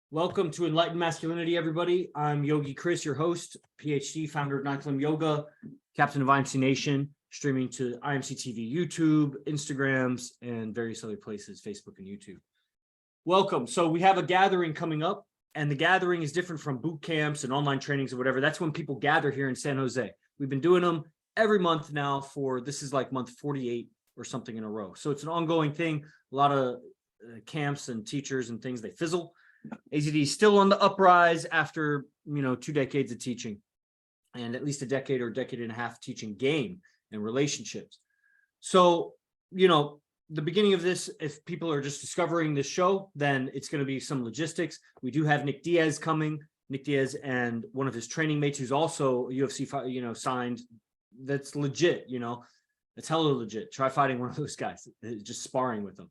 Welcome to Enlightened Masculinity, everybody. I'm Yogi Chris, your host, PhD, founder of Nine Yoga, captain of IMC Nation, streaming to IMC TV, YouTube, Instagrams, and various other places, Facebook and YouTube. Welcome. So we have a gathering coming up, and the gathering is different from boot camps and online trainings or whatever. That's when people gather here in San Jose. We've been doing them every month now this is like month 48 or something in a row. So it's an ongoing thing. A lot of camps and teachers and things, they fizzle. AZD's still on the uprise after, 2 decades of teaching and at least a decade or decade and a half teaching game and relationships. So, the beginning of this, if people are just discovering this show, then it's going to be some logistics. We do have Nick Diaz coming. Nick Diaz and one of his training mates who's also UFC, signed. That's legit, That's hella legit. Try fighting one of those guys, just sparring with them.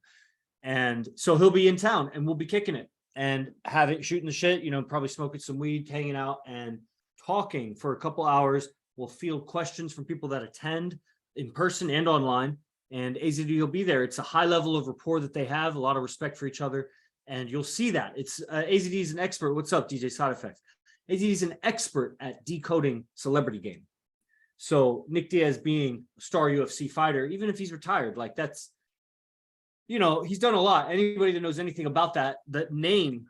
And so he'll be in town and we'll be kicking it and shooting the shit, probably smoking some weed, hanging out and talking for a couple hours. We'll field questions from people that attend in person and online, and AZD will be there. It's a high level of rapport that they have, a lot of respect for each other, and you'll see that. It's AZD is an expert. What's up, DJ Side Effects? AZD is an expert at decoding celebrity game. So Nick Diaz being a star UFC fighter, even if he's retired, like that's, he's done a lot. Anybody that knows anything about that name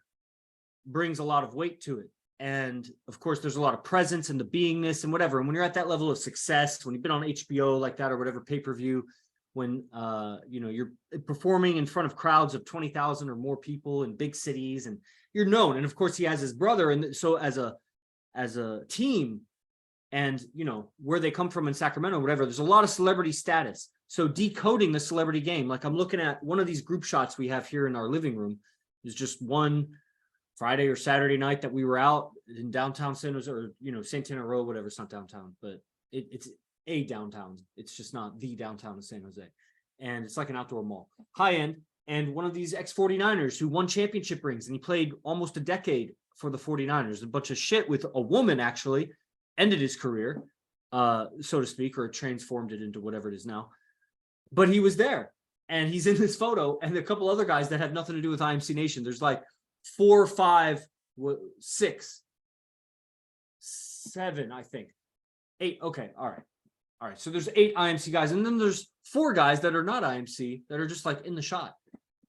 brings a lot of weight to it. And of course, there's a lot of presence and the beingness and whatever. And when you're at that level of success, when you've been on HBO like that or whatever, pay-per-view, when, you're performing in front of crowds of 20,000 or more people in big cities and you're known. And of course he has his brother. And so as a team and, where they come from in Sacramento, whatever, there's a lot of celebrity status. So decoding the celebrity game, like I'm looking at one of these group shots we have here in our living room, is just one Friday or Saturday night that we were out in downtown San Jose, or, Santana Row, whatever. It's not downtown, but it's a downtown. It's just not the downtown of San Jose. And it's like an outdoor mall, high end. And one of these ex-49ers who won championship rings, and he played almost a decade for the 49ers, a bunch of shit with a woman actually ended his career, so to speak, or transformed it into whatever it is now. But he was there and he's in this photo, and a couple other guys that have nothing to do with IMC Nation. There's like 4, 5, 6, 7, I think 8. Okay. All right. So there's 8 IMC guys. And then there's 4 guys that are not IMC that are just like in the shot.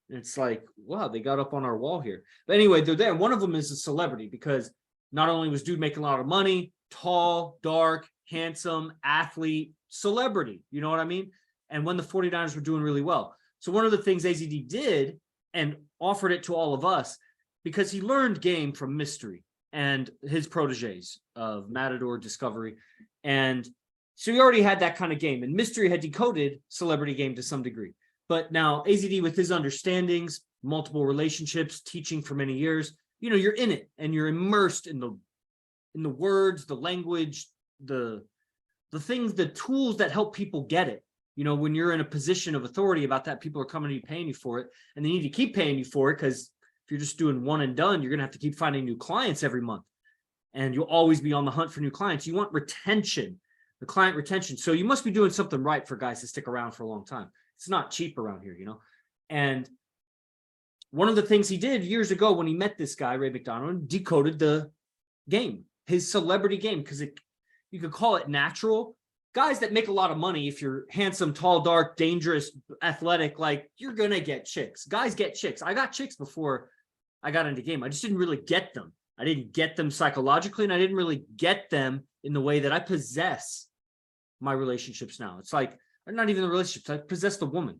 And it's like, wow, they got up on our wall here. But anyway, they're there. One of them is a celebrity because not only was dude making a lot of money, tall, dark, handsome, athlete, celebrity, you know what I mean? And when the 49ers were doing really well. So one of the things AZD did and offered it to all of us, because he learned game from Mystery and his proteges of Matador, Discovery. And so he already had that kind of game, and Mystery had decoded celebrity game to some degree. But now AZD, with his understandings, multiple relationships, teaching for many years, you're in it and you're immersed in the words, the language, the things, the tools that help people get it. When you're in a position of authority about that, people are coming to you, paying you for it, and they need to keep paying you for it, because if you're just doing one and done, you're going to have to keep finding new clients every month, and you'll always be on the hunt for new clients. You want retention, the client retention. So you must be doing something right for guys to stick around for a long time. It's not cheap around here, And one of the things he did years ago when he met this guy, Ray McDonald, decoded the game, his celebrity game, because you could call it natural. Guys that make a lot of money, if you're handsome, tall, dark, dangerous, athletic, like you're going to get chicks. Guys get chicks. I got chicks before I got into game. I just didn't really get them. I didn't get them psychologically, and I didn't really get them in the way that I possess my relationships now. It's like, not even the relationships. I possess the woman,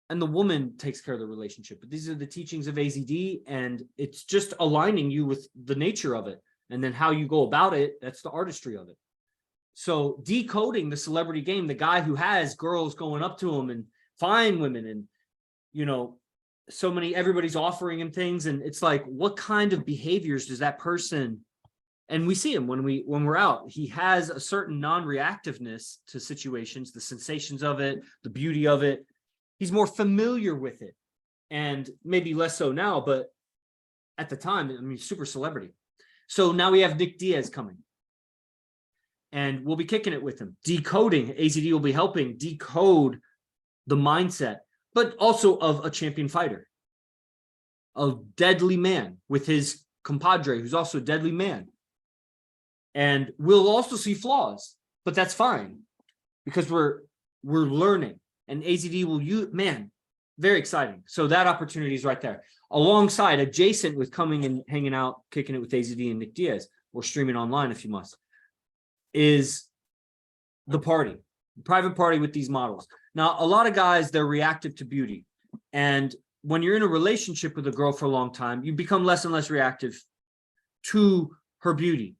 and the woman takes care of the relationship. But these are the teachings of AZD, and it's just aligning you with the nature of it. And then how you go about it, that's the artistry of it. So decoding the celebrity game, the guy who has girls going up to him and fine women and, everybody's offering him things. And it's like, what kind of behaviors does that person, and we see him when we're out, he has a certain non-reactiveness to situations, the sensations of it, the beauty of it. He's more familiar with it, and maybe less so now, but at the time, super celebrity. So now we have Nick Diaz coming, and we'll be kicking it with him. Decoding, AZD will be helping decode the mindset, but also of a champion fighter. a deadly man with his compadre, who's also a deadly man. And we'll also see flaws, but that's fine because we're learning. And AZD will use, man, very exciting. So that opportunity is right there. Alongside, adjacent with coming and hanging out, kicking it with AZD and Nick Diaz, or streaming online if you must, is the party, private party with these models. Now, a lot of guys, they're reactive to beauty. And when you're in a relationship with a girl for a long time, you become less and less reactive to her beauty.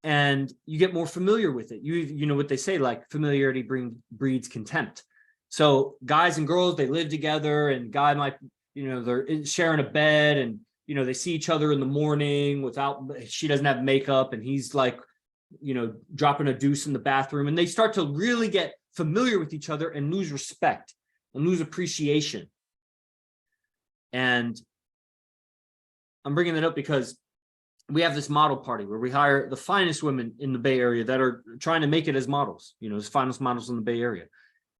And you get more familiar with it. You know what they say, like familiarity breeds contempt. So guys and girls, they live together, and guy might, they're sharing a bed, and, they see each other in the morning she doesn't have makeup, and he's like, dropping a deuce in the bathroom, and they start to really get familiar with each other and lose respect and lose appreciation. And I'm bringing that up because we have this model party where we hire the finest women in the Bay Area that are trying to make it as models, as finest models in the Bay Area.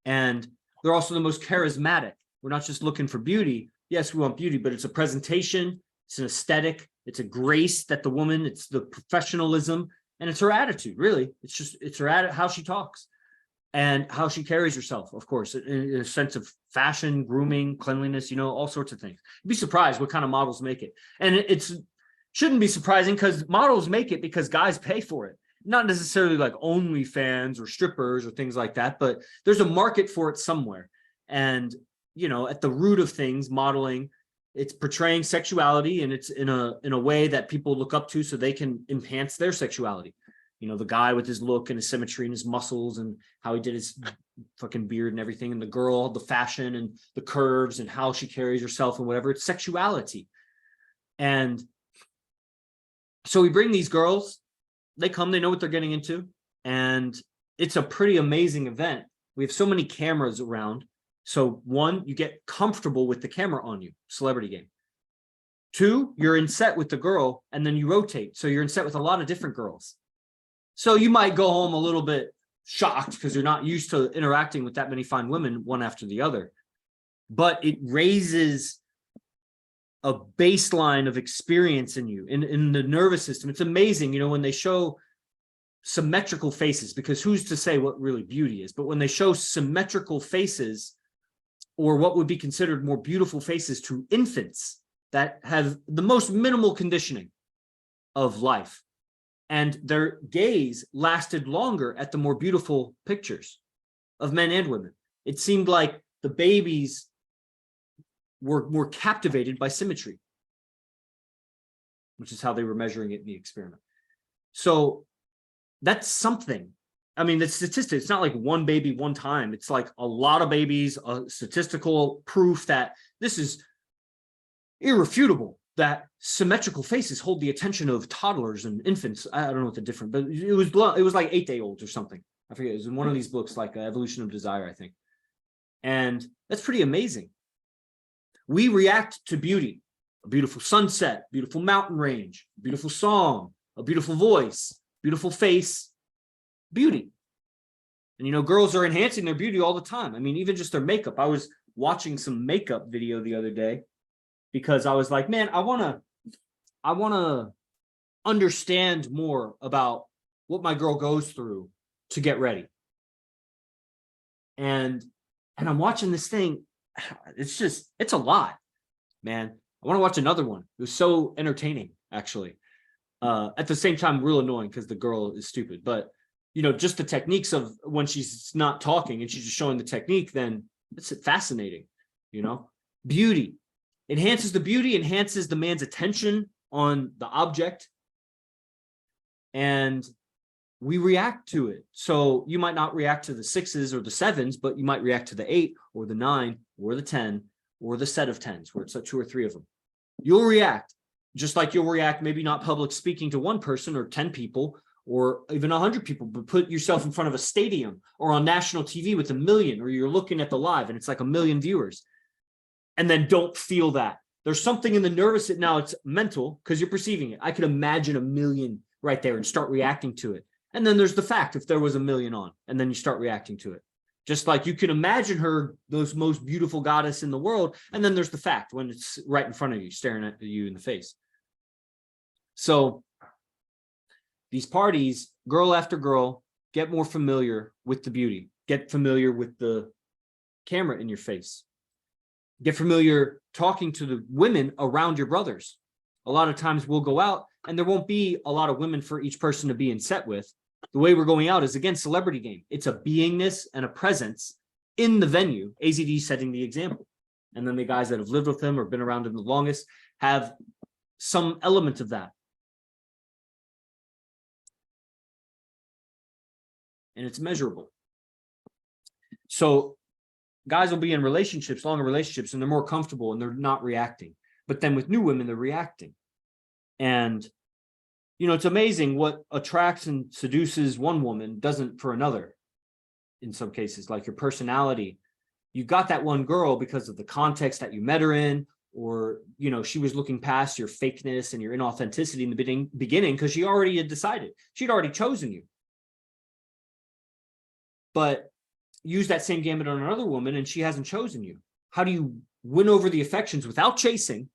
And they're also the most charismatic. We're not just looking for beauty. Yes, we want beauty, but it's a presentation, it's an aesthetic, it's a grace that the woman, it's the professionalism, and it's her attitude, really. It's her attitude, how she talks and how she carries herself, of course, in a sense of fashion, grooming, cleanliness, all sorts of things. You'd be surprised what kind of models make it. And it's shouldn't be surprising because models make it because guys pay for it. Not necessarily like OnlyFans or strippers or things like that, but there's a market for it somewhere. And, at the root of things, modeling, it's portraying sexuality, and it's in a way that people look up to so they can enhance their sexuality. The guy with his look and his symmetry and his muscles and how he did his fucking beard and everything, and the girl, the fashion and the curves and how she carries herself and whatever. It's sexuality. And so we bring these girls, they come, they know what they're getting into, and it's a pretty amazing event. We have so many cameras around. So one, you get comfortable with the camera on you, celebrity game. Two, you're in set with the girl, and then you rotate. So you're in set with a lot of different girls. So you might go home a little bit shocked because you're not used to interacting with that many fine women one after the other. But it raises a baseline of experience in you, in the nervous system. It's amazing, when they show symmetrical faces, because who's to say what really beauty is? But when they show symmetrical faces, or what would be considered more beautiful faces to infants that have the most minimal conditioning of life, and their gaze lasted longer at the more beautiful pictures of men and women. It seemed like the babies were captivated by symmetry, which is how they were measuring it in the experiment. So that's something. I mean, the statistics, it's not like one baby one time. It's like a lot of babies, statistical proof that this is irrefutable, that symmetrical faces hold the attention of toddlers and infants. I don't know what the difference, but it was like 8-day-olds or something. I forget. It was in one of these books, like Evolution of Desire, I think. And that's pretty amazing. We react to beauty, a beautiful sunset, beautiful mountain range, beautiful song, a beautiful voice, beautiful face, beauty. And, girls are enhancing their beauty all the time. I mean, even just their makeup. I was watching some makeup video the other day because I was like, man, I want to understand more about what my girl goes through to get ready. And I'm watching this thing. It's a lot, man. I want to watch another one. It was so entertaining, actually. At the same time, real annoying because the girl is stupid. But, just the techniques of when she's not talking and she's just showing the technique, then it's fascinating, Beauty. Enhances the beauty, enhances the man's attention on the object. And we react to it. So you might not react to the 6s or the 7s, but you might react to the 8 or the 9 or the 10 or the set of 10s where it's like 2 or 3 of them. You'll react just like you'll react, maybe not public speaking to one person or 10 people or even 100 people, but put yourself in front of a stadium or on national TV with 1 million, or you're looking at the live and it's like 1 million viewers. And then don't feel that. There's something in the nervous, now it's mental because you're perceiving it. I could imagine 1 million right there and start reacting to it. And then there's the fact if there was 1 million on, and then you start reacting to it. Just like you can imagine her, those most beautiful goddess in the world. And then there's the fact when it's right in front of you, staring at you in the face. So these parties, girl after girl, get more familiar with the beauty, get familiar with the camera in your face, get familiar talking to the women around your brothers. A lot of times we'll go out and there won't be a lot of women for each person to be in set with. The way we're going out is, again, celebrity game. It's a beingness and a presence in the venue, AZD setting the example. And then the guys that have lived with him or been around him the longest have some element of that. And it's measurable. So guys will be in relationships, longer relationships, and they're more comfortable and they're not reacting. But then with new women, they're reacting. And you know, it's amazing what attracts and seduces one woman doesn't for another. In some cases, like your personality, you got that one girl because of the context that you met her in, or, you know, she was looking past your fakeness and your inauthenticity in the beginning because she already had decided. She'd already chosen you. But use that same gambit on another woman and she hasn't chosen you. How do you win over the affections without chasing?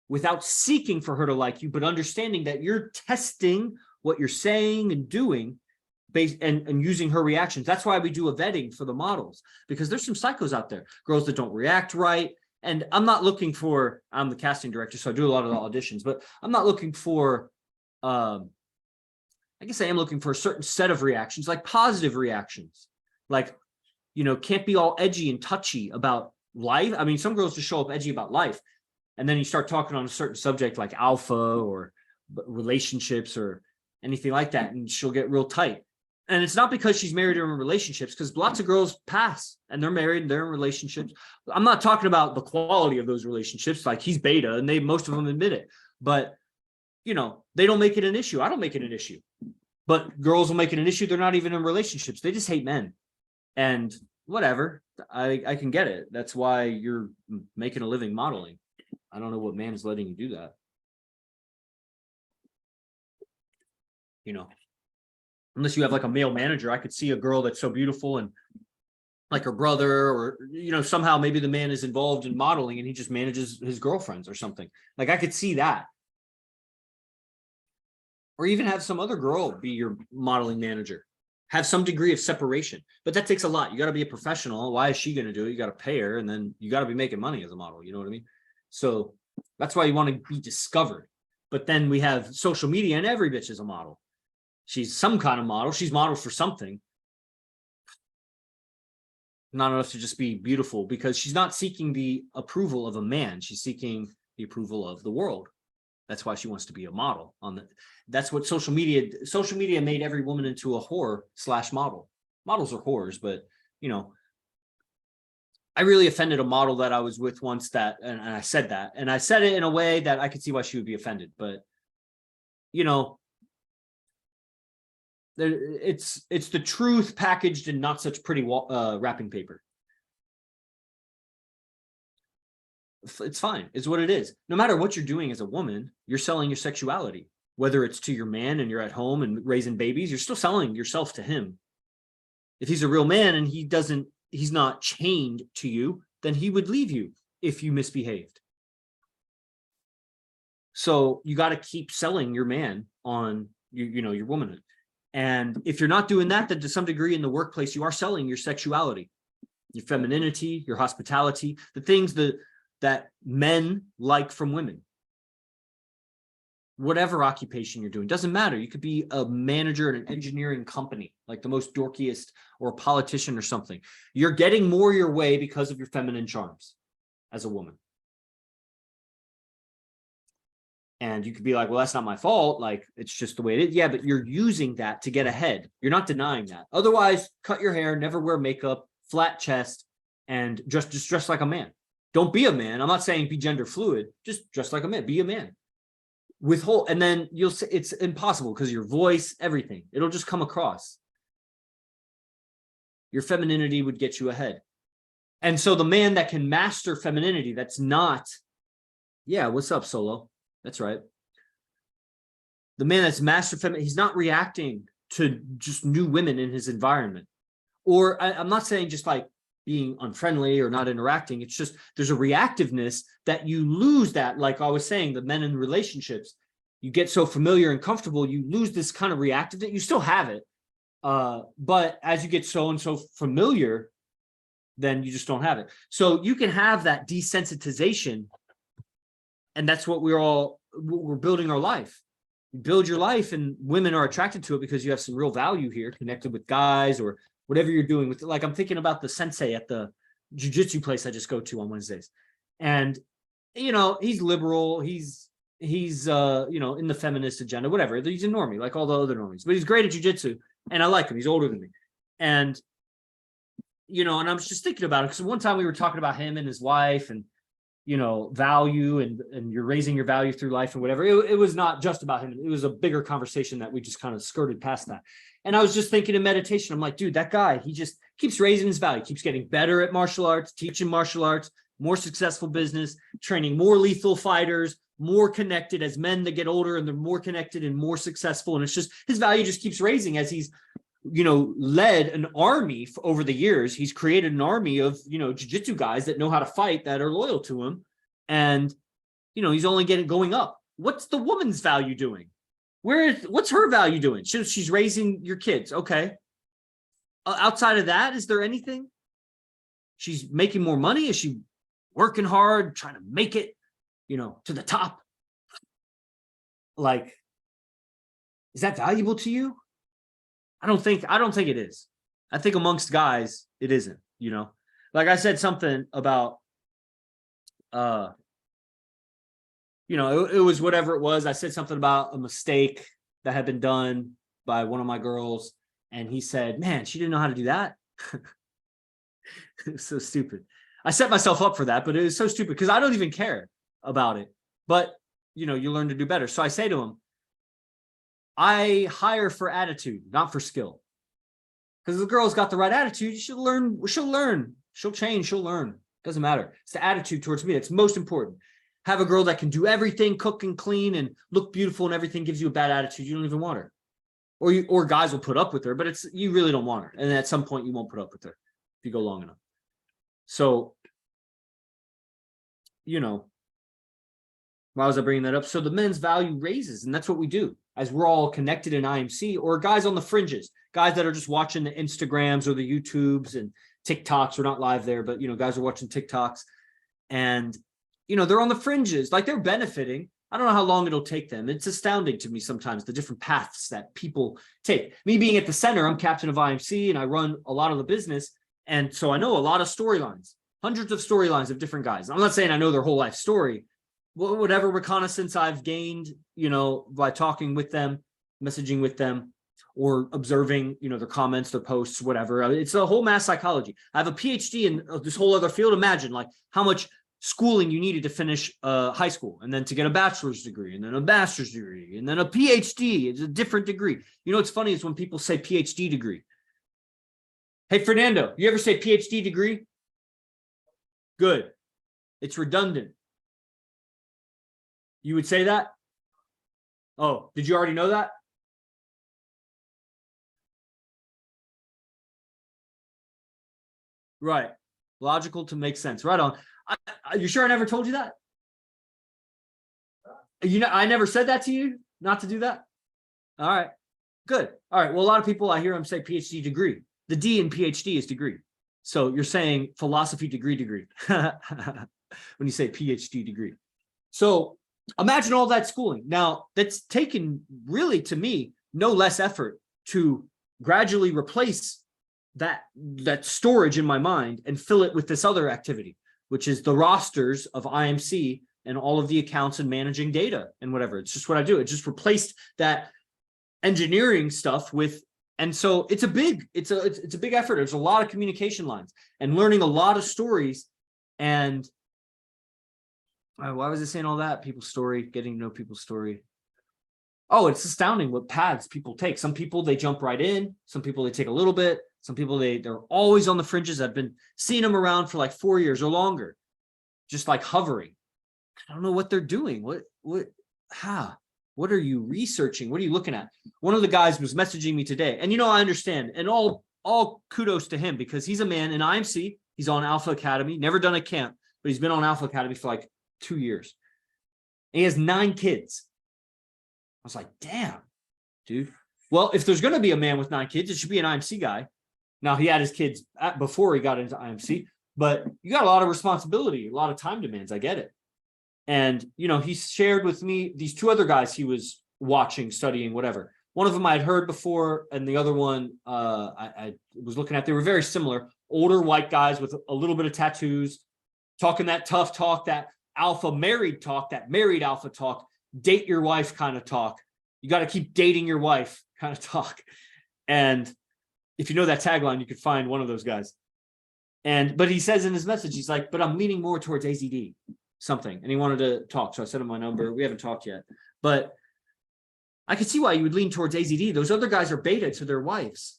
Without seeking for her to like you, but understanding that you're testing what you're saying and doing based and using her reactions. That's why we do a vetting for the models, because there's some psychos out there, girls that don't react right. And I'm not looking for, I'm the casting director, so I do a lot of the auditions, but I'm not looking for, I guess I am looking for a certain set of reactions, like positive reactions. Like, you know, can't be all edgy and touchy about life. I mean, some girls just show up edgy about life. And then you start talking on a certain subject like alpha or relationships or anything like that, and she'll get real tight. And it's not because she's married or in relationships, because lots of girls pass and they're married and they're in relationships. I'm not talking about the quality of those relationships, like he's beta and most of them admit it. But, you know, they don't make it an issue. I don't make it an issue. But girls will make it an issue. They're not even in relationships. They just hate men. And whatever, I can get it. That's why you're making a living modeling. I don't know what man is letting you do that. You know, unless you have like a male manager, I could see a girl that's so beautiful and like her brother, or, you know, somehow maybe the man is involved in modeling and he just manages his girlfriends or something. Like I could see that. Or even have some other girl be your modeling manager. Have some degree of separation. But that takes a lot. You got to be a professional. Why is she going to do it? You got to pay her, and then you got to be making money as a model. You know what I mean? So that's why you want to be discovered. But then we have social media and every bitch is a model. She's some kind of model. She's modeled for something. Not enough to just be beautiful, because she's not seeking the approval of a man. She's seeking the approval of the world. That's why she wants to be a model. That's what social media made every woman into a whore / model. Models are whores, but you know, I really offended a model that I was with once and I said that, and I said it in a way that I could see why she would be offended. But, you know, it's the truth packaged in not such pretty wrapping paper. It's fine. It's what it is. No matter what you're doing as a woman, you're selling your sexuality, whether it's to your man and you're at home and raising babies, you're still selling yourself to him. If he's a real man and he's not chained to you, then he would leave you if you misbehaved. So you got to keep selling your man on your womanhood. And if you're not doing that, then to some degree in the workplace, you are selling your sexuality, your femininity, your hospitality, the things that men like from women. Whatever occupation you're doing, doesn't matter. You could be a manager at an engineering company, like the most dorkiest, or a politician or something. You're getting more your way because of your feminine charms as a woman. And you could be like, well, that's not my fault. Like, it's just the way it is. Yeah, but you're using that to get ahead. You're not denying that. Otherwise, cut your hair, never wear makeup, flat chest, and just dress like a man. Don't be a man. I'm not saying be gender fluid. Just dress like a man. Be a man. And then you'll say it's impossible because your voice, everything, it'll just come across. Your femininity would get you ahead. And so the man that can master femininity, that's not, yeah, what's up, Solo? That's right. The man that's mastered femininity, he's not reacting to just new women in his environment. Or I'm not saying just like being unfriendly or not interacting. It's just there's a reactiveness that you lose that, like I was saying, the men in relationships, you get so familiar and comfortable, you lose this kind of reactiveness. You still have it. But as you get so and so familiar, then you just don't have it. So you can have that desensitization. And that's what we're building our life. You build your life, and women are attracted to it because you have some real value here, connected with guys or whatever you're doing with. Like, I'm thinking about the sensei at the jiu-jitsu place I just go to on Wednesdays. And, you know, he's liberal. He's you know, in the feminist agenda, whatever. He's a normie, like all the other normies, but he's great at jiu-jitsu. And I like him. He's older than me. And, you know, and I was just thinking about it because one time we were talking about him and his wife and, you know, value and you're raising your value through life and whatever. It was not just about him. It was a bigger conversation that we just kind of skirted past that. And I was just thinking in meditation, I'm like, dude, that guy, he just keeps raising his value, keeps getting better at martial arts, teaching martial arts, more successful business, training more lethal fighters, more connected as men that get older, and they're more connected and more successful. And it's just, his value just keeps raising as he's, you know, led an army over the years. He's created an army of, you know, jiu-jitsu guys that know how to fight, that are loyal to him. And, you know, he's only going up. What's the woman's value doing? What's her value doing? She's raising your kids. Okay. Outside of that, is there anything? She's making more money. Is she working hard, trying to make it, you know, to the top? Like, is that valuable to you? I don't think it is. I think amongst guys, it isn't, you know. Like I said something about, you know, it was whatever it was. I said something about a mistake that had been done by one of my girls. And he said, man, she didn't know how to do that. It was so stupid. I set myself up for that, but it was so stupid because I don't even care about it. But, you know, you learn to do better. So I say to him, I hire for attitude, not for skill. Because the girl's got the right attitude, she'll learn, she'll change, she'll learn. Doesn't matter. It's the attitude towards me that's most important. Have a girl that can do everything, cook and clean and look beautiful and everything, gives you a bad attitude, you don't even want her. Or guys will put up with her, but you really don't want her. And at some point you won't put up with her if you go long enough. So, you know, why was I bringing that up? So the men's value raises, and that's what we do as we're all connected in IMC, or guys on the fringes, guys that are just watching the Instagrams or the YouTubes and TikToks. We're not live there, but, you know, guys are watching TikToks and, you know, they're on the fringes, like they're benefiting. I don't know how long it'll take them. It's astounding to me sometimes, the different paths that people take. Me being at the center, I'm captain of IMC and I run a lot of the business. And so I know a lot of storylines, hundreds of storylines of different guys. I'm not saying I know their whole life story. Whatever reconnaissance I've gained, you know, by talking with them, messaging with them, or observing, you know, their comments, their posts, whatever. It's a whole mass psychology. I have a PhD in this whole other field. Imagine like how much schooling you needed to finish high school, and then to get a bachelor's degree, and then a master's degree, and then a PhD. It's a different degree. You know, what's funny is when people say PhD degree. Hey, Fernando, you ever say PhD degree? Good. It's redundant. You would say that? Oh, did you already know that? Right. Logical to make sense. Right on. You sure I never told you that? You know, I never said that to you, not to do that? All right. Good. All right. Well, a lot of people, I hear them say PhD degree. The D in PhD is degree. So you're saying philosophy degree when you say PhD degree. So imagine all that schooling. Now, that's taken really, to me, no less effort to gradually replace that storage in my mind and fill it with this other activity, which is the rosters of IMC and all of the accounts and managing data and whatever. It's just what I do. It just replaced that engineering stuff with, and so it's a big effort. There's a lot of communication lines and learning a lot of stories. And why was I saying all that? People's story, getting to know people's story. Oh, it's astounding what paths people take. Some people, they jump right in. Some people, they take a little bit. Some people, they're always on the fringes. I've been seeing them around for like 4 years or longer, just like hovering. I don't know what they're doing. What are you researching? What are you looking at? One of the guys was messaging me today. And, you know, I understand. And all all kudos to him, because he's a man in IMC. He's on Alpha Academy, never done a camp, but he's been on Alpha Academy for like 2 years. And he has 9 kids. I was like, damn, dude. Well, if there's going to be a man with 9 kids, it should be an IMC guy. Now, he had his kids before he got into IMC, but you got a lot of responsibility, a lot of time demands. I get it. And, you know, he shared with me these 2 other guys he was watching, studying, whatever. One of them I had heard before, and the other one I was looking at. They were very similar. Older white guys with a little bit of tattoos, talking that tough talk, that alpha married talk, that married alpha talk, date your wife kind of talk. You got to keep dating your wife kind of talk. And if you know that tagline, you could find one of those guys. But he says in his message, he's like, but I'm leaning more towards AZD something. And he wanted to talk. So I sent him my number. We haven't talked yet, but I could see why you would lean towards AZD. Those other guys are beta to their wives.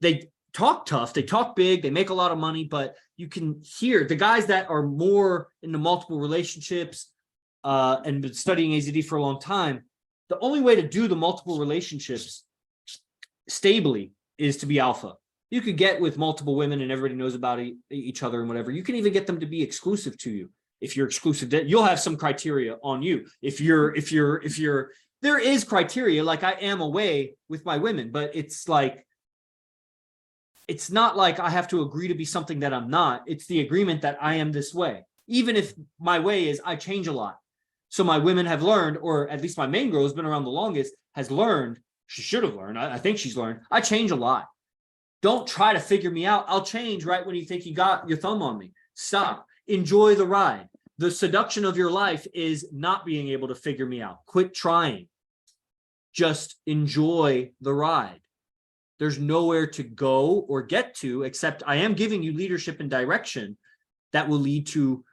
They talk tough, they talk big, they make a lot of money, but you can hear the guys that are more into multiple relationships and been studying AZD for a long time. The only way to do the multiple relationships stably is to be alpha. You could get with multiple women and everybody knows about each other and whatever. You can even get them to be exclusive to you. If you're exclusive, you'll have some criteria on you. If you're, there is criteria, like I am away with my women, but it's like, it's not like I have to agree to be something that I'm not. It's the agreement that I am this way. Even if my way is I change a lot. So my women have learned, or at least my main girl who's been around the longest has learned, she should have learned, I think she's learned, I change a lot. Don't try to figure me out. I'll change right when you think you got your thumb on me. Stop. Enjoy the ride. The seduction of your life is not being able to figure me out. Quit trying. Just enjoy the ride. There's nowhere to go or get to, except I am giving you leadership and direction that will lead to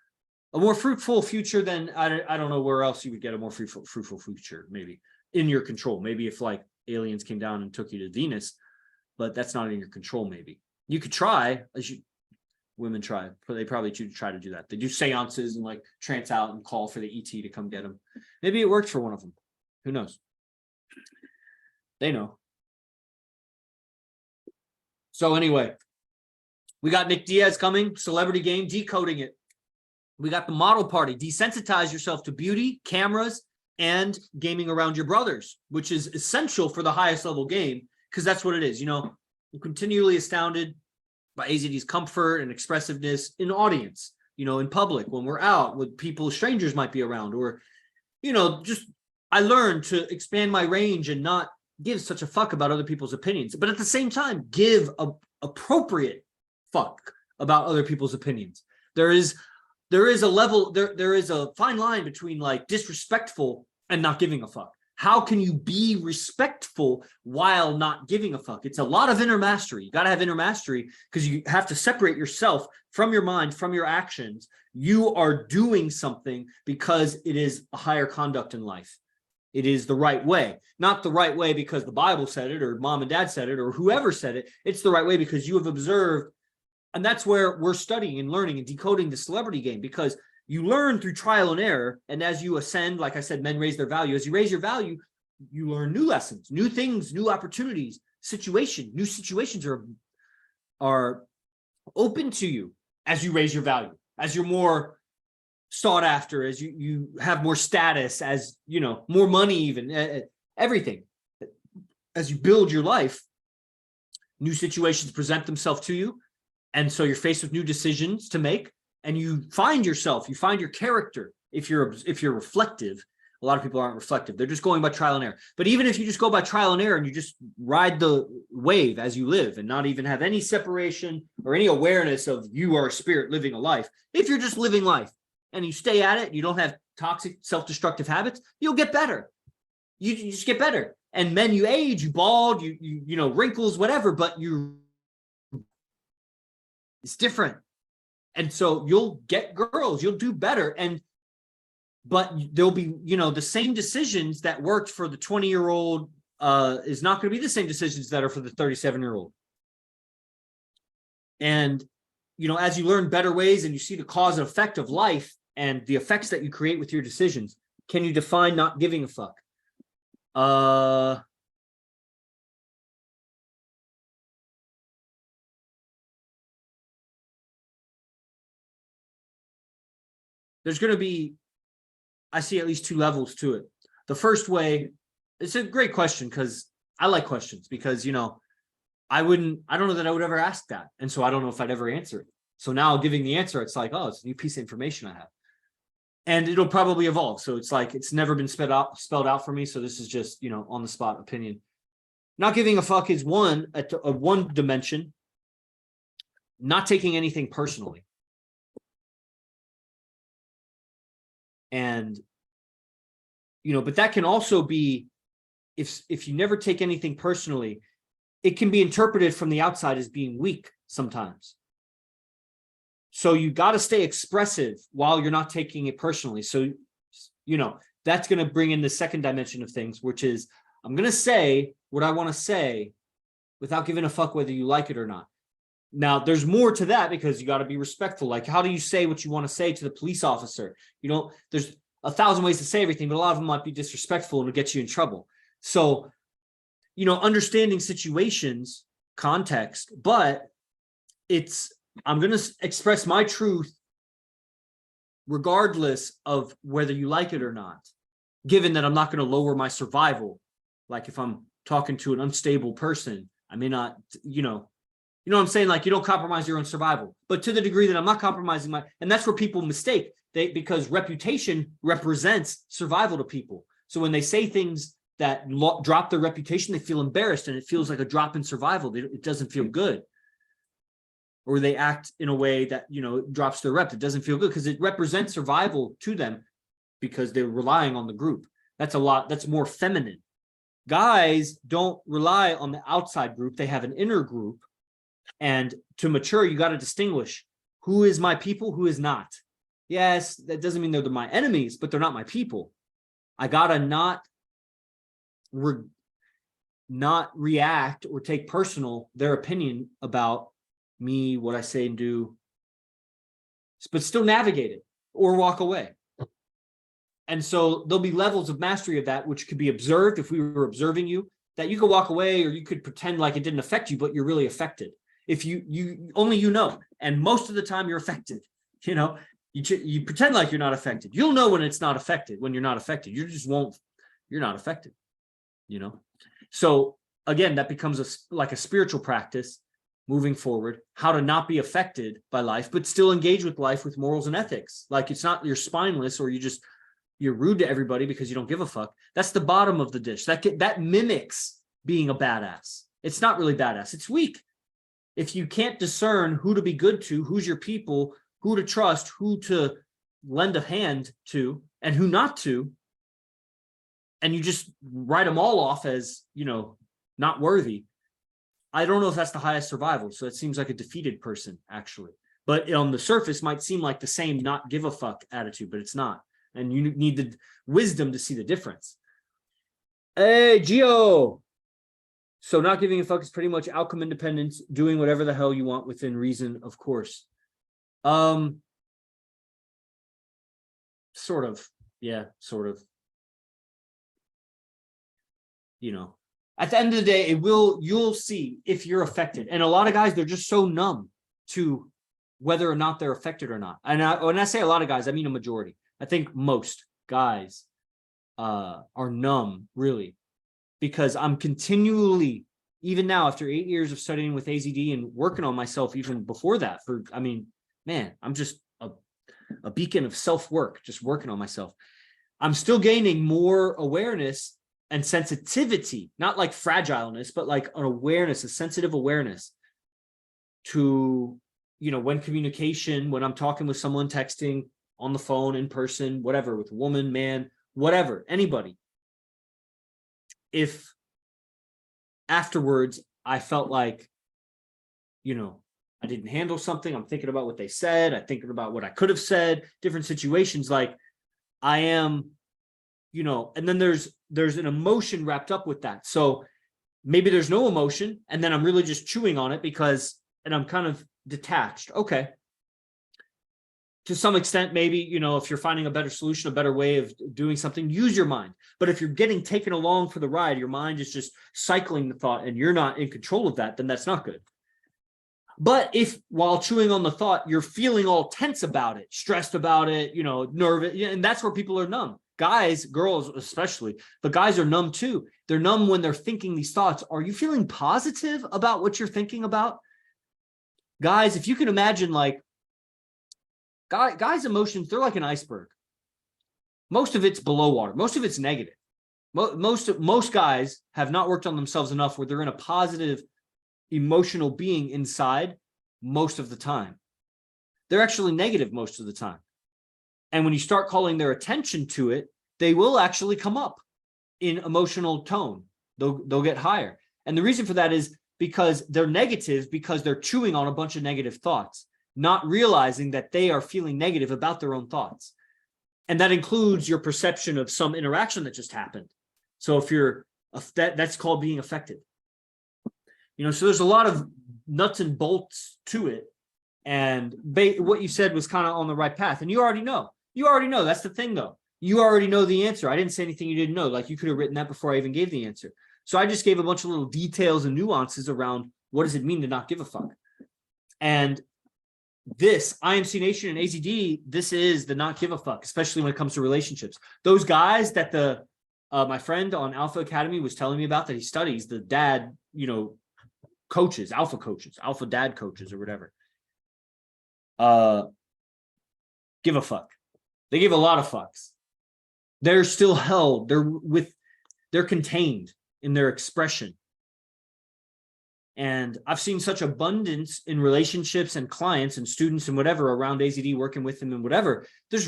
a more fruitful future than, I don't know where else you would get a more fruitful future, maybe in your control. Maybe if like aliens came down and took you to Venus, but that's not in your control. Maybe you could try, as you women try, but they probably try to do that. They do seances and like trance out and call for the ET to come get them. Maybe it worked for one of them. Who knows? They know. So anyway, we got Nick Diaz coming, celebrity game, decoding it. We got the model party, desensitize yourself to beauty, cameras, and gaming around your brothers, which is essential for the highest level game, because that's what it is. You know, I'm continually astounded by AZD's comfort and expressiveness in audience, you know, in public, when we're out with people, strangers might be around, or, you know, just I learned to expand my range and not give such a fuck about other people's opinions, but at the same time, give a appropriate fuck about other people's opinions. There is a level, there is a fine line between like disrespectful and not giving a fuck. How can you be respectful while not giving a fuck? It's a lot of inner mastery. You got to have inner mastery because you have to separate yourself from your mind, from your actions. You are doing something because it is a higher conduct in life. It is the right way, not the right way because the Bible said it or mom and dad said it or whoever said it. It's the right way because you have observed. And that's where we're studying and learning and decoding the celebrity game, because you learn through trial and error. And as you ascend, like I said, men raise their value. As you raise your value, you learn new lessons, new things, new opportunities, new situations are open to you as you raise your value, as you're more sought after, as you have more status, as you know, more money, even everything. As you build your life, new situations present themselves to you. And so you're faced with new decisions to make, and you find yourself, you find your character. If you're reflective, a lot of people aren't reflective. They're just going by trial and error. But even if you just go by trial and error and you just ride the wave as you live and not even have any separation or any awareness of you are a spirit living a life, if you're just living life and you stay at it, and you don't have toxic, self-destructive habits, you'll get better. You just get better. And men, you age, you bald, you know, wrinkles, whatever, but it's different. And so you'll get girls, you'll do better. But there'll be, you know, the same decisions that worked for the 20-year-old is not going to be the same decisions that are for the 37-year-old. And, you know, as you learn better ways and you see the cause and effect of life and the effects that you create with your decisions, can you define not giving a fuck? there's going to be, I see at least two levels to it. The first way, it's a great question because I like questions because, you know, I don't know that I would ever ask that. And so I don't know if I'd ever answer it. So now giving the answer, it's like, oh, it's a new piece of information I have. And it'll probably evolve. So it's like, it's never been spelled out for me. So this is just, you know, on the spot opinion. Not giving a fuck is one dimension. Not taking anything personally. And, you know, but that can also be, if you never take anything personally, it can be interpreted from the outside as being weak sometimes. So you got to stay expressive while you're not taking it personally. So, you know, that's going to bring in the second dimension of things, which is I'm going to say what I want to say without giving a fuck whether you like it or not. Now, there's more to that because you got to be respectful. Like, how do you say what you want to say to the police officer? You know, there's 1,000 ways to say everything, but a lot of them might be disrespectful and it'll get you in trouble. So, you know, understanding situations, context, but I'm going to express my truth regardless of whether you like it or not, given that I'm not going to lower my survival. Like if I'm talking to an unstable person, I may not, you know what I'm saying? Like you don't compromise your own survival, but to the degree that I'm not compromising and that's where people mistake because reputation represents survival to people. So when they say things that drop their reputation, they feel embarrassed and it feels like a drop in survival. It doesn't feel good. Or they act in a way that, you know, drops their rep. It doesn't feel good because it represents survival to them because they're relying on the group. That's more feminine. Guys don't rely on the outside group. They have an inner group. And to mature, you got to distinguish who is my people, who is not. Yes, that doesn't mean they're my enemies, but they're not my people. I got to not react or take personal their opinion about me, what I say and do, but still navigate it or walk away. And so there'll be levels of mastery of that, which could be observed if we were observing you, that you could walk away or you could pretend like it didn't affect you, but you're really affected. If you only you know, and most of the time you're affected, you know, you pretend like you're not affected. You'll know when it's not affected, when you're not affected. You're not affected, you know? So again, that becomes like a spiritual practice moving forward, how to not be affected by life, but still engage with life with morals and ethics. Like it's not you're spineless or you're rude to everybody because you don't give a fuck. That's the bottom of the dish. That mimics being a badass. It's not really badass. It's weak. If you can't discern who to be good to, who's your people, who to trust, who to lend a hand to, and who not to, and you just write them all off as, you know, not worthy, I don't know if that's the highest survival. So it seems like a defeated person, actually. But on the surface, might seem like the same not give a fuck attitude, but it's not. And you need the wisdom to see the difference. Hey, Gio. So not giving a fuck is pretty much outcome independence, doing whatever the hell you want within reason, of course. Sort of. Yeah, sort of. You know, at the end of the day, you'll see if you're affected. And a lot of guys, they're just so numb to whether or not they're affected or not. And when I say a lot of guys, I mean a majority. I think most guys are numb, really, because I'm continually, even now, after 8 years of studying with AZD and working on myself, even before that, man, I'm just a beacon of self-work, just working on myself. I'm still gaining more awareness and sensitivity, not like fragileness, but like an awareness, a sensitive awareness to, you know, when I'm talking with someone, texting, on the phone, in person, whatever, with a woman, man, whatever, anybody. If afterwards I felt like, you know, I didn't handle something, I'm thinking about what they said, I'm thinking about what I could have said, different situations, like I am, you know, and then there's an emotion wrapped up with that. So maybe there's no emotion, and then I'm really just chewing on it and I'm kind of detached. Okay. To some extent, maybe, you know, if you're finding a better solution, a better way of doing something, use your mind. But if you're getting taken along for the ride, your mind is just cycling the thought and you're not in control of that, then that's not good. But if while chewing on the thought, you're feeling all tense about it, stressed about it, nervous, and that's where people are numb. Guys, girls especially, but guys are numb too. They're numb when they're thinking these thoughts. Are you feeling positive about what you're thinking about? Guys, if you can imagine, like, guys' emotions, they're like an iceberg. Most of it's below water. Most of it's negative. Most guys have not worked on themselves enough where they're in a positive emotional being inside most of the time. They're actually negative most of the time. And when you start calling their attention to it, they will actually come up in emotional tone. They'll get higher. And the reason for that is because they're negative, because they're chewing on a bunch of negative thoughts, not realizing that they are feeling negative about their own thoughts. And that includes your perception of some interaction that just happened. So if you're that's called being affected. So there's a lot of nuts and bolts to it. And what you said was kind of on the right path. And you already know. That's the thing, though. You already know the answer. I didn't say anything you didn't know. Like, you could have written that before I even gave the answer. So I just gave a bunch of little details and nuances around what does it mean to not give a fuck. And this IMC Nation and AZD, this is the not give a fuck, especially when it comes to relationships. Those guys that my friend on Alpha Academy was telling me about, that he studies, the dad, coaches, alpha dad coaches or whatever. Give a fuck. They give a lot of fucks. They're still held. They're contained in their expression. And I've seen such abundance in relationships and clients and students and whatever around AZD, working with them and whatever. There's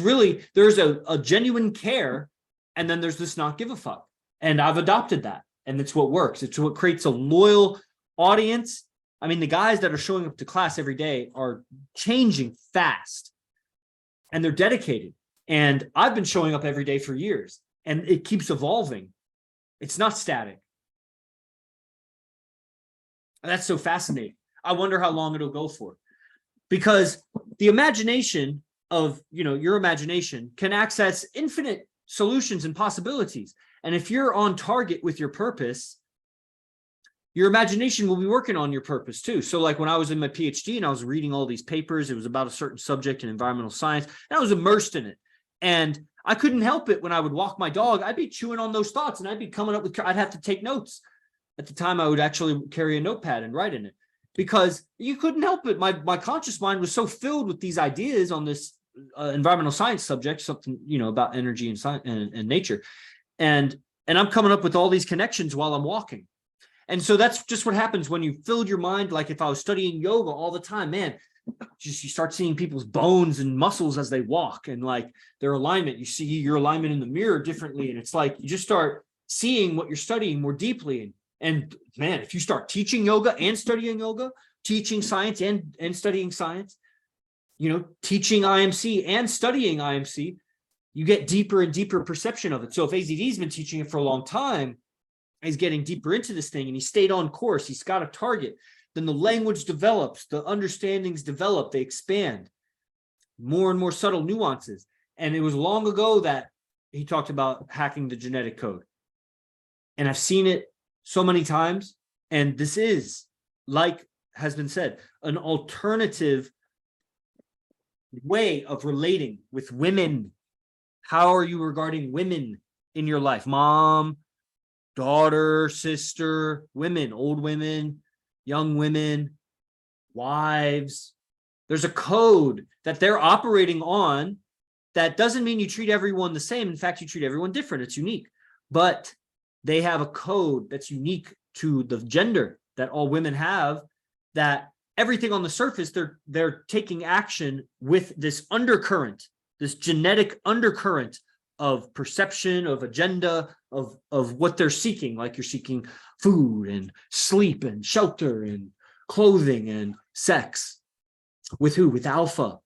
a genuine care, and then there's this not give a fuck. And I've adopted that. And it's what works. It's what creates a loyal audience. I mean, the guys that are showing up to class every day are changing fast, and they're dedicated. And I've been showing up every day for years, and it keeps evolving. It's not static. And that's so fascinating. I wonder how long it'll go for, because the imagination of, your imagination can access infinite solutions and possibilities. And if you're on target with your purpose, your imagination will be working on your purpose too. So like when I was in my PhD and I was reading all these papers, it was about a certain subject in environmental science, and I was immersed in it. And I couldn't help it. When I would walk my dog, I'd be chewing on those thoughts, and I'd be coming up with, I'd have to take notes. At the time, I would actually carry a notepad and write in it, because you couldn't help it. My conscious mind was so filled with these ideas on this environmental science subject, something, about energy and science and nature. And I'm coming up with all these connections while I'm walking. And so that's just what happens when you filled your mind. Like if I was studying yoga all the time, man, you start seeing people's bones and muscles as they walk, and like their alignment. You see your alignment in the mirror differently. And it's like you just start seeing what you're studying more deeply. And man, if you start teaching yoga and studying yoga, teaching science and studying science, teaching IMC and studying IMC, you get deeper and deeper perception of it. So if AZD's been teaching it for a long time, he's getting deeper into this thing, and he stayed on course, he's got a target, then the language develops, the understandings develop, they expand, more and more subtle nuances. And it was long ago that he talked about hacking the genetic code. And I've seen it so many times. And this is, like has been said, an alternative way of relating with women. How are you regarding women in your life? Mom, daughter, sister, women, old women, young women, wives. There's a code that they're operating on. That doesn't mean you treat everyone the same. In fact, you treat everyone different. It's unique. But they have a code that's unique to the gender that all women have, that everything on the surface, they're taking action with this undercurrent, this genetic undercurrent of perception, of agenda, of what they're seeking. Like you're seeking food and sleep and shelter and clothing and sex. With who? With alpha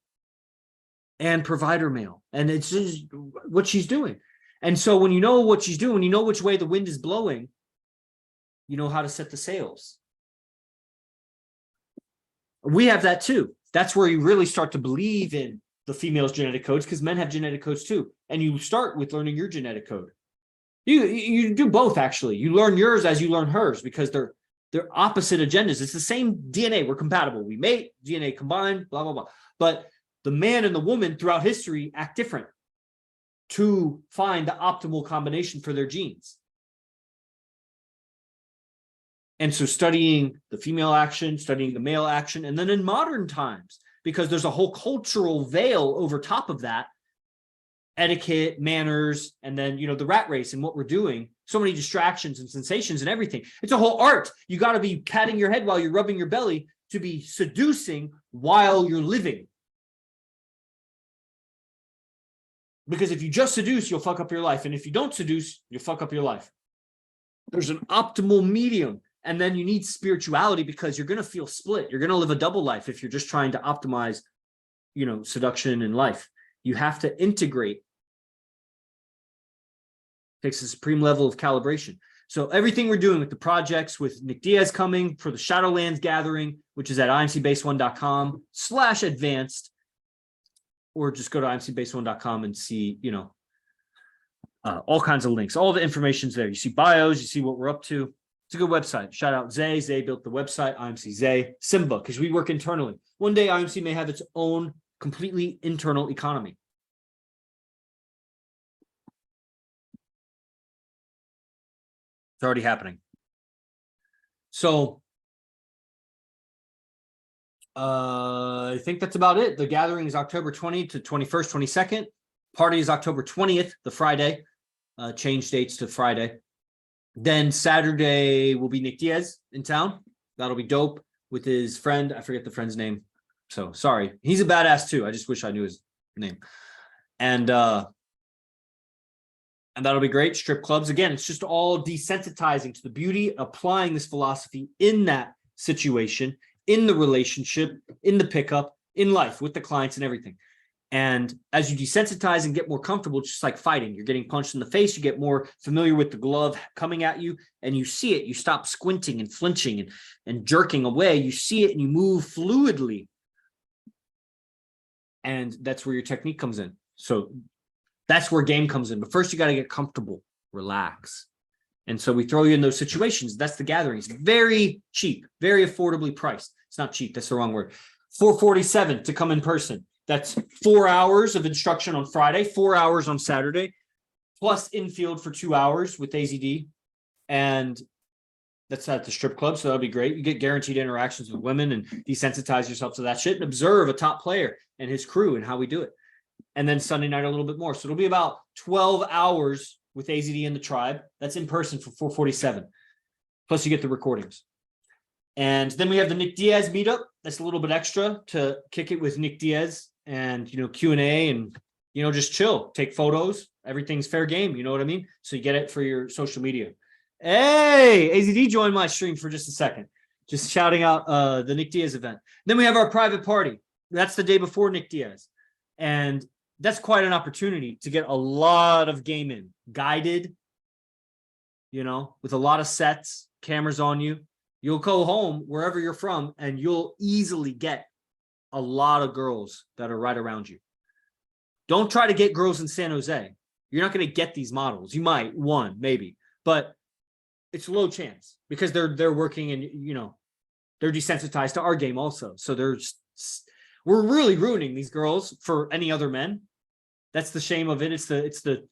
and provider male. And it's just what she's doing. And so when you know what she's doing, when you know which way the wind is blowing, you know how to set the sails. We have that too. That's where you really start to believe in the female's genetic codes, because men have genetic codes too. And you start with learning your genetic code. You do both, actually. You learn yours as you learn hers, because They're opposite agendas. It's the same DNA. We're compatible. We mate, DNA combined, blah, blah, blah. But the man and the woman throughout history act different to find the optimal combination for their genes. And so studying the female action, studying the male action, and then in modern times, because there's a whole cultural veil over top of that, etiquette, manners, and then, you know, the rat race and what we're doing, so many distractions and sensations and everything. It's a whole art. You got to be patting your head while you're rubbing your belly to be seducing while you're living. Because if you just seduce, you'll fuck up your life. And if you don't seduce, you'll fuck up your life. There's an optimal medium. And then you need spirituality because you're going to feel split. You're going to live a double life if you're just trying to optimize, you know, seduction and life. You have to integrate. It takes a supreme level of calibration. So everything we're doing with the projects, with Nick Diaz coming for the Shadowlands Gathering, which is at imcbase1.com/advanced, or just go to imcbase1.com and see, you know, all kinds of links. All the information's there. You see bios, you see what we're up to. It's a good website. Shout out Zay. Zay built the website, IMC Zay. Simba, because we work internally. One day IMC may have its own completely internal economy. It's already happening. So I think that's about it. The gathering is October 20th to 21st, 22nd. Party is October 20th, the Friday. Change dates to Friday. Then Saturday will be Nick Diaz in town. That'll be dope with his friend. I forget the friend's name. So sorry. He's a badass too. I just wish I knew his name. And that'll be great. Strip clubs. Again, it's just all desensitizing to the beauty, applying this philosophy in that situation, in the relationship, in the pickup, in life with the clients and everything. And as you desensitize and get more comfortable, just like fighting, you're getting punched in the face, you get more familiar with the glove coming at you, and you see it. You stop squinting and flinching and jerking away. You see it and you move fluidly. And that's where your technique comes in. So that's where game comes in. But first, you got to get comfortable, relax. And so we throw you in those situations. That's the gathering. It's very cheap, very affordably priced. It's not cheap. That's the wrong word. $447 to come in person. That's 4 hours of instruction on Friday, 4 hours on Saturday, plus infield for 2 hours with AZD. And that's at the strip club. So that'll be great. You get guaranteed interactions with women and desensitize yourself to that shit and observe a top player and his crew and how we do it. And then Sunday night, a little bit more. So it'll be about 12 hours with AZD and the tribe. That's in person for $447. Plus you get the recordings. And then we have the Nick Diaz meetup. That's a little bit extra to kick it with Nick Diaz and, you know, Q&A and, you know, just chill, take photos. Everything's fair game. You know what I mean? So you get it for your social media. Hey, AZD joined my stream for just a second. Just shouting out the Nick Diaz event. Then we have our private party. That's the day before Nick Diaz. And that's quite an opportunity to get a lot of game in. Guided, you know, with a lot of sets, cameras on you. You'll go home wherever you're from and you'll easily get a lot of girls that are right around you. Don't try to get girls in San Jose. You're not going to get these models. You might, one, maybe, but it's low chance because they're working and, you know, they're desensitized to our game also. So we're really ruining these girls for any other men. That's the shame of it. It's the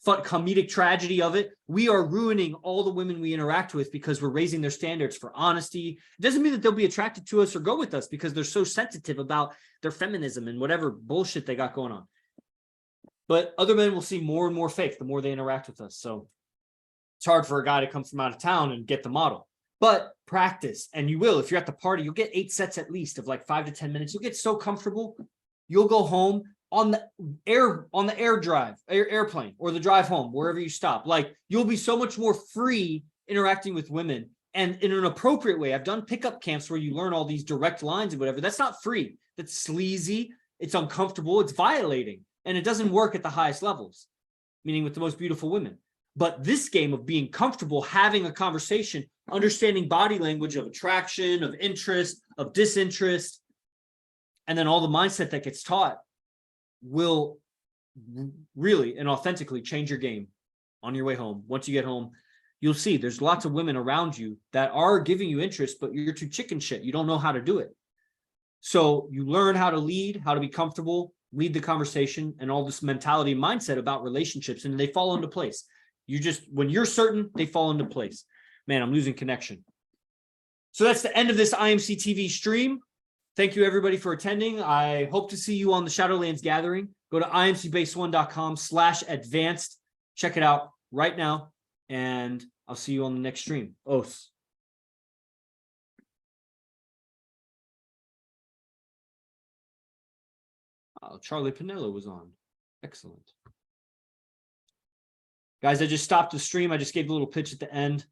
comedic tragedy of it. We are ruining all the women we interact with because we're raising their standards for honesty. It doesn't mean that they'll be attracted to us or go with us because they're so sensitive about their feminism and whatever bullshit they got going on. But other men will see more and more fake the more they interact with us. So it's hard for a guy to come from out of town and get the model. But practice, and you will. If you're at the party, you'll get 8 sets at least of like 5 to 10 minutes. You'll get so comfortable. You'll go home on the airplane or the drive home, wherever you stop. Like, you'll be so much more free interacting with women and in an appropriate way. I've done pickup camps where you learn all these direct lines and whatever. That's not free. That's sleazy. It's uncomfortable. It's violating. And it doesn't work at the highest levels, meaning with the most beautiful women. But this game of being comfortable, having a conversation, understanding body language of attraction, of interest, of disinterest, and then all the mindset that gets taught will really and authentically change your game on your way home. Once you get home, you'll see there's lots of women around you that are giving you interest, but you're too chicken shit. You don't know how to do it. So you learn how to lead, how to be comfortable, lead the conversation, and all this mentality mindset about relationships, and they fall into place. When you're certain, they fall into place. Man, I'm losing connection. So that's the end of this IMC TV stream. Thank you, everybody, for attending. I hope to see you on the Shadowlands Gathering. Go to imcbase1.com/advanced. Check it out right now, and I'll see you on the next stream. Os. Oh, Charlie Pinello was on. Excellent. Guys, I just stopped the stream. I just gave a little pitch at the end.